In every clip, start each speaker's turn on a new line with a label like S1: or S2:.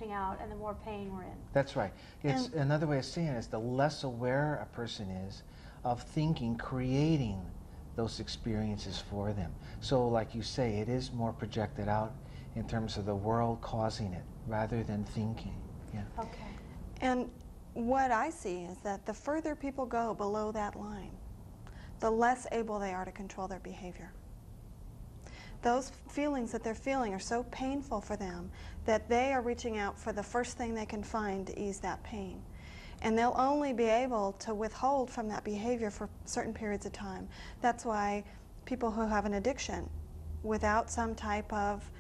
S1: out and the more pain we're in.
S2: That's right. It's another way of saying it is the less aware a person is of thinking, creating those experiences for them. So like you say, it is more projected out in terms of the world causing it rather than thinking. Yeah.
S1: Okay.
S3: And what I see is that the further people go below that line, the less able they are to control their behavior. Those feelings that they're feeling are so painful for them that they are reaching out for the first thing they can find to ease that pain. And they'll only be able to withhold from that behavior for certain periods of time. That's why people who have an addiction, without some type of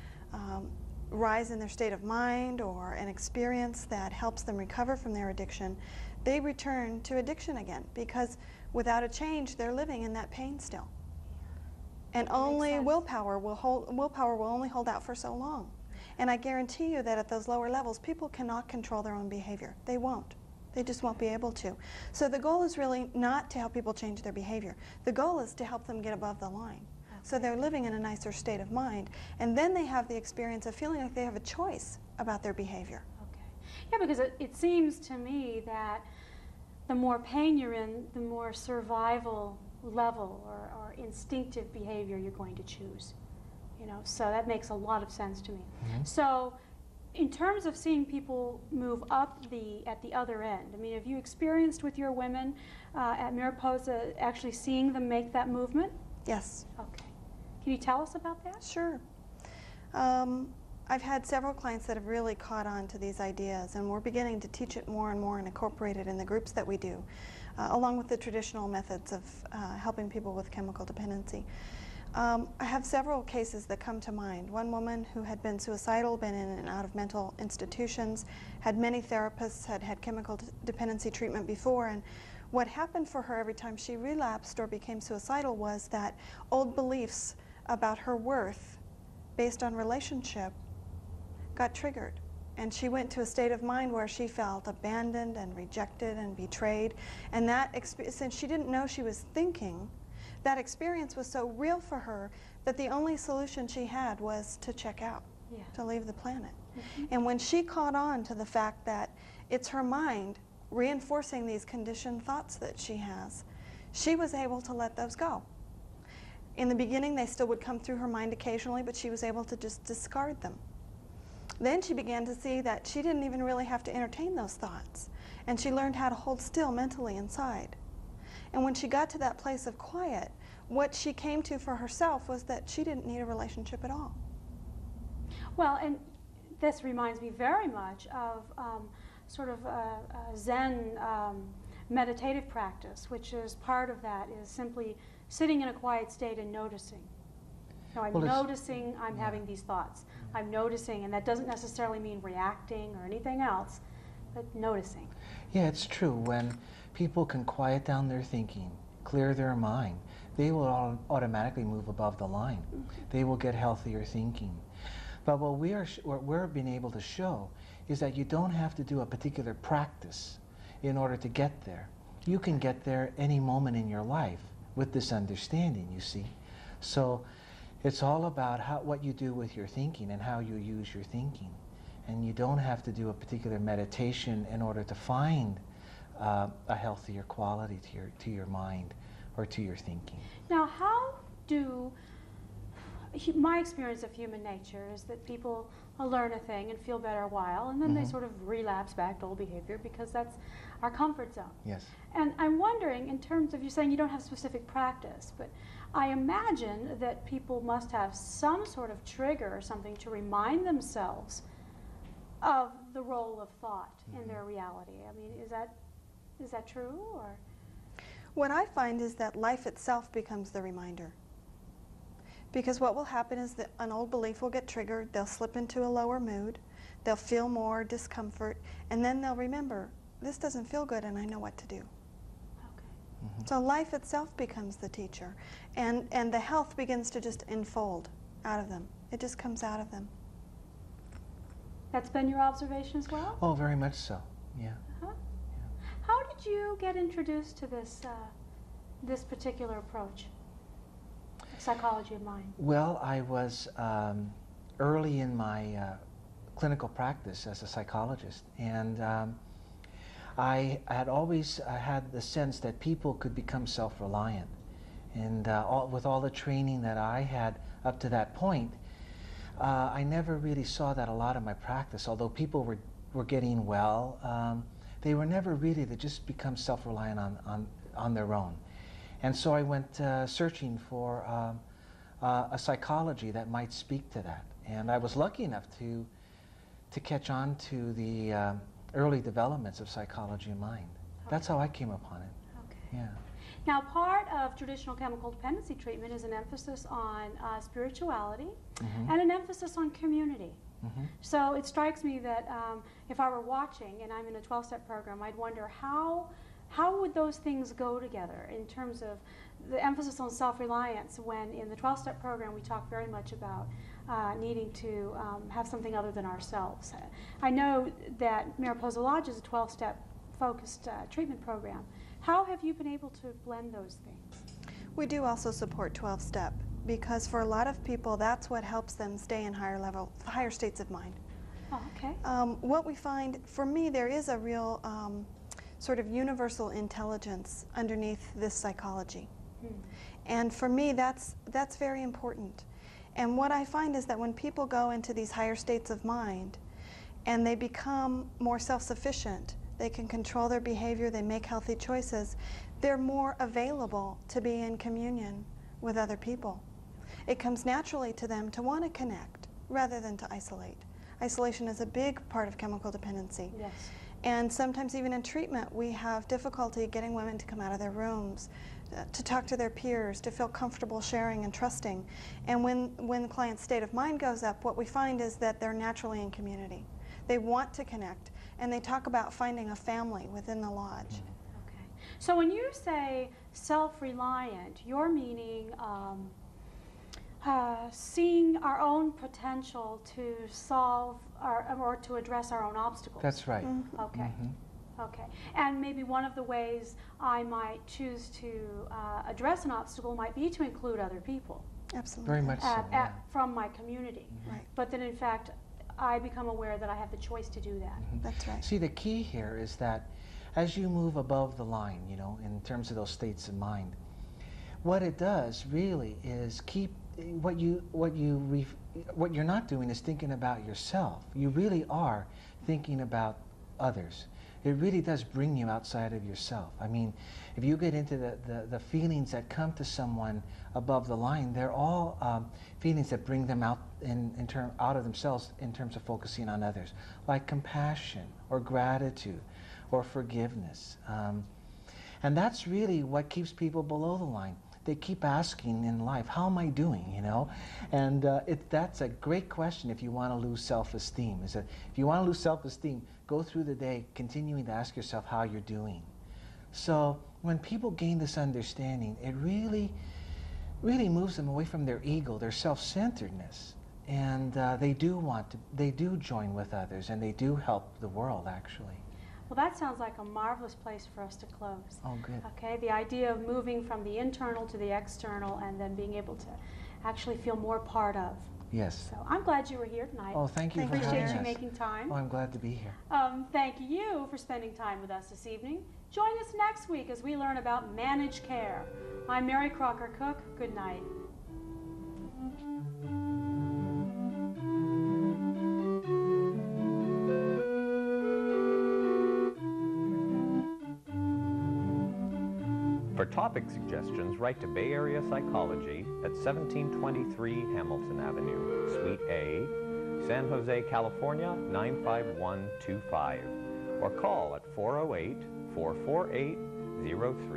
S3: rise in their state of mind or an experience that helps them recover from their addiction, they return to addiction again, because without a change, they're living in that pain still. And only willpower will only hold out for so long. And I guarantee you that at those lower levels, people cannot control their own behavior. They won't. They just won't be able to. So the goal is really not to help people change their behavior. The goal is to help them get above the line. Okay. So they're living in a nicer state of mind. And then they have the experience of feeling like they have a choice about their behavior.
S1: Okay. Yeah, because it seems to me that the more pain you're in, the more survival level or instinctive behavior you're going to choose. You know, so that makes a lot of sense to me. Mm-hmm. So in terms of seeing people move up at the other end, I mean, have you experienced with your women at Mariposa actually seeing them make that movement?
S3: Yes.
S1: Okay. Can you tell us about that?
S3: Sure. I've had several clients that have really caught on to these ideas, and we're beginning to teach it more and more and incorporate it in the groups that we do, along with the traditional methods of helping people with chemical dependency. I have several cases that come to mind. One woman who had been suicidal, been in and out of mental institutions, had many therapists, had had chemical dependency treatment before, and what happened for her every time she relapsed or became suicidal was that old beliefs about her worth based on relationship got triggered. And she went to a state of mind where she felt abandoned and rejected and betrayed. And that experience, since she didn't know she was thinking, that experience was so real for her that the only solution she had was to check out, to leave the planet. Mm-hmm. And when she caught on to the fact that it's her mind reinforcing these conditioned thoughts that she has, she was able to let those go. In the beginning, they still would come through her mind occasionally, but she was able to just discard them. Then she began to see that she didn't even really have to entertain those thoughts, and she learned how to hold still mentally inside. And when she got to that place of quiet, what she came to for herself was that she didn't need a relationship at all.
S1: Well, and this reminds me very much of sort of a Zen meditative practice, which is part of that is simply sitting in a quiet state and noticing. No, I'm noticing I'm having these thoughts. I'm noticing, and that doesn't necessarily mean reacting or anything else, but noticing.
S2: Yeah, it's true. When people can quiet down their thinking, clear their mind, they will automatically move above the line. Mm-hmm. They will get healthier thinking. But what we're being able to show is that you don't have to do a particular practice in order to get there. You can get there any moment in your life with this understanding, you see. So it's all about what you do with your thinking and how you use your thinking. And you don't have to do a particular meditation in order to find a healthier quality to your mind or to your thinking.
S1: Now, how do, my experience of human nature is that people learn a thing and feel better a while, and then they sort of relapse back to old behavior because that's our comfort zone.
S2: Yes.
S1: And I'm wondering, in terms of you saying you don't have specific practice, but I imagine that people must have some sort of trigger or something to remind themselves of the role of thought in their reality. I mean, is that true, or?
S3: What I find is that life itself becomes the reminder. Because what will happen is that an old belief will get triggered, they'll slip into a lower mood, they'll feel more discomfort, and then they'll remember, this doesn't feel good and I know what to do. Okay. So life itself becomes the teacher, and the health begins to just unfold out of them. It just comes out of them.
S1: That's been your observation as well?
S2: Oh, very much so, yeah.
S1: Uh-huh. Yeah. How did you get introduced to this, this particular approach? Psychology of mind.
S2: Well, I was early in my clinical practice as a psychologist, and I had always had the sense that people could become self-reliant. And with all the training that I had up to that point, I never really saw that a lot in my practice. Although people were getting well, they were never really to just become self-reliant on their own. And so I went searching for a psychology that might speak to that. And I was lucky enough to catch on to the early developments of psychology of mind.
S1: Okay.
S2: That's how I came upon it.
S1: Okay.
S2: Yeah.
S1: Now, part of traditional chemical dependency treatment is an emphasis on spirituality and an emphasis on community. So it strikes me that if I were watching and I'm in a 12-step program, I'd wonder how would those things go together in terms of the emphasis on self-reliance, when in the 12-step program we talk very much about needing to have something other than ourselves. I know that Mariposa Lodge is a 12-step focused treatment program. How have you been able to blend those things?
S3: We do also support 12-step because for a lot of people that's what helps them stay in higher states of mind.
S1: Oh, okay.
S3: What we find, for me, there is a real sort of universal intelligence underneath this psychology. And for me, that's very important. And what I find is that when people go into these higher states of mind and they become more self-sufficient, they can control their behavior, they make healthy choices, they're more available to be in communion with other people. It comes naturally to them to want to connect rather than to isolate. Isolation is a big part of chemical dependency.
S1: Yes.
S3: And sometimes even in treatment, we have difficulty getting women to come out of their rooms, to talk to their peers, to feel comfortable sharing and trusting. And when the client's state of mind goes up, what we find is that they're naturally in community. They want to connect, and they talk about finding a family within the lodge.
S1: Okay. So when you say self-reliant, you're meaning seeing our own potential to solve or to address our own obstacles.
S2: That's right.
S1: Okay. Okay. And maybe one of the ways I might choose to address an obstacle might be to include other people.
S3: Absolutely.
S2: Very much so, yeah.
S1: From my community.
S3: Right.
S1: But then in fact, I become aware that I have the choice to do that.
S3: That's right.
S2: See, the key here is that as you move above the line, you know, in terms of those states of mind, what it does really is keep what you're not doing is thinking about yourself. You really are thinking about others. It really does bring you outside of yourself. I mean, if you get into the feelings that come to someone above the line, they're all feelings that bring them out out of themselves in terms of focusing on others, like compassion or gratitude or forgiveness. And that's really what keeps people below the line. They keep asking in life, how am I doing, you know? And that's a great question if you want to lose self-esteem. If you want to lose self-esteem, go through the day continuing to ask yourself how you're doing. So when people gain this understanding, it really moves them away from their ego, their self-centeredness. And they do join with others, and they do help the world, actually.
S1: Well, that sounds like a marvelous place for us to close.
S2: Oh, good.
S1: Okay, the idea of moving from the internal to the external and then being able to actually feel more part of.
S2: Yes.
S1: So I'm glad you were here tonight.
S2: Oh, thank you for having us.
S1: Appreciate you making time.
S2: Oh, I'm glad to be here.
S1: Thank you for spending time with us this evening. Join us next week as we learn about managed care. I'm Mary Crocker Cook. Good night.
S4: For topic suggestions, write to Bay Area Psychology at 1723 Hamilton Avenue, Suite A, San Jose, California 95125, or call at 408-448-03.